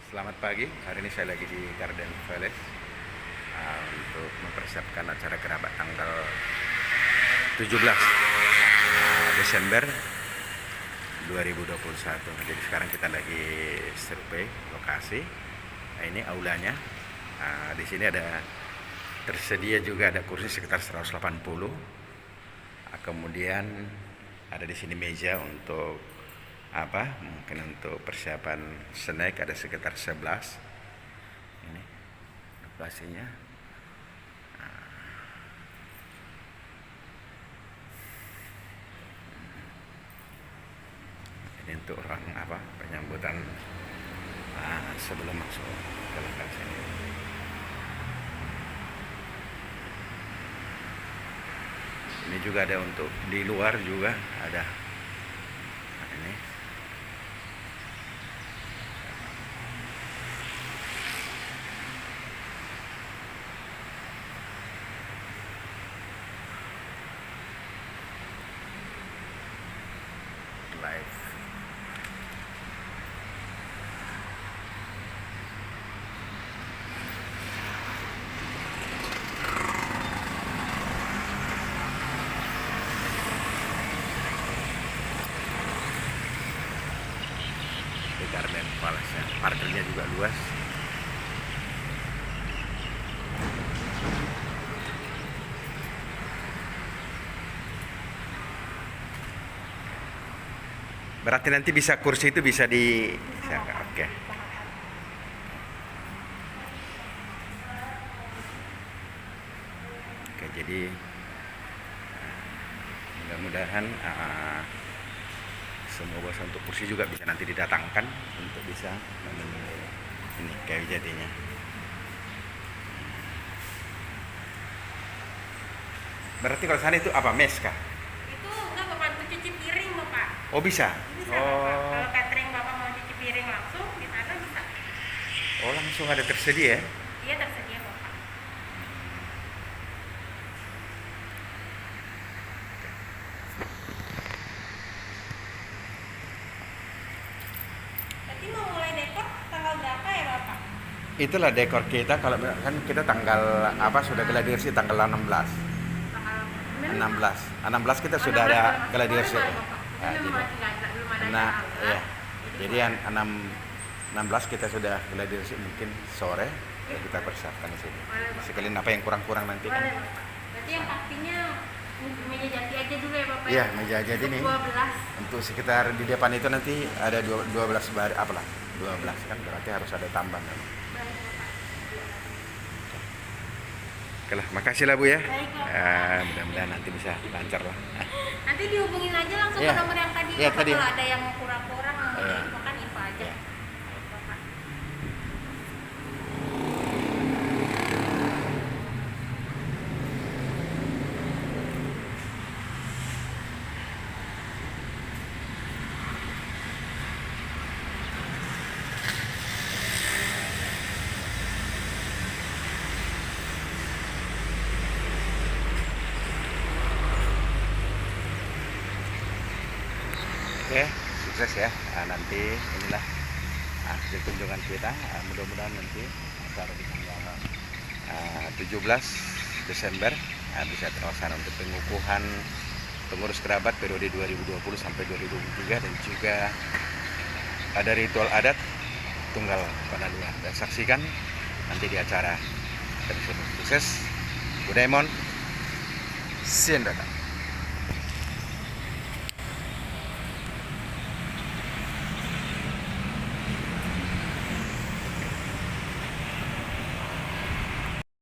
Selamat pagi, hari ini saya lagi di Garden Village untuk mempersiapkan acara kerabat tanggal 17 Desember 2021. Jadi sekarang kita lagi survei lokasi. Nah, ini aulanya. Di sini ada tersedia juga ada kursi sekitar 180. Kemudian ada di sini meja untuk mungkin untuk persiapan snack ada sekitar 11. Ini lokasinya. Ini untuk orang penyambutan sebelum masuk ke lokasi ini. Ini juga ada untuk di luar juga ada. Nah, ini live. Di Garden Palace, parkirnya juga luas. Berarti nanti bisa kursi itu bisa di oke. Oke, jadi mudah-mudahan semua bos untuk kursi juga bisa nanti didatangkan untuk bisa memenuhi ini kayu jadinya. Berarti kalau sana itu apa, mes kah? Itu enggak Bapak, itu cuci piring Bapak. Oh bisa? Bisa Bapak. Kalau catering Bapak mau cuci piring langsung di sana bisa. Oh langsung ada tersedia ya? Iya tersedia Bapak. Berarti mau mulai dekor tanggal berapa ya Bapak? Itulah dekor kita, kalau kan kita tanggal sudah gladiresir tanggal 16. Tanggal 16 kita sudah ada gladiresir. Ya, Jadi, belum ada nah, acara. iya. Jadi 16 kita sudah gladiresir, mungkin sore ya kita persiapkan di sini. Sekalian apa yang kurang-kurang nanti kan. Boleh Bapak. Berarti yang pastinya meja jati aja dulu ya Bapak. Iya, meja jadi Untuk nih. 12. Untuk sekitar di depan itu nanti ada 12 bar 12 kan berarti harus ada tambah memang. Baik Bapak. Oke lah, makasih lah Bu ya. Baik, Bapak. Mudah-mudahan nanti bisa lancar lah. Nanti dihubungin aja langsung Iya. ke nomor yang tadi. Iya, Bapak. tadi. Kalau ada yang kurang-kurang Iya. info kan info aja. Iya. Baik, Bapak. Oke, sukses ya. Nanti inilah hasil kunjungan kita. Mudah-mudahan nanti acara di tanggal 17 Desember bisa terlaksana untuk pengukuhan pengurus kerabat periode 2020 sampai 2023 dan juga ada ritual adat tunggal Panaluan. Dan saksikan nanti di acara tersebut. Sukses, Bu Daemon, Siendata.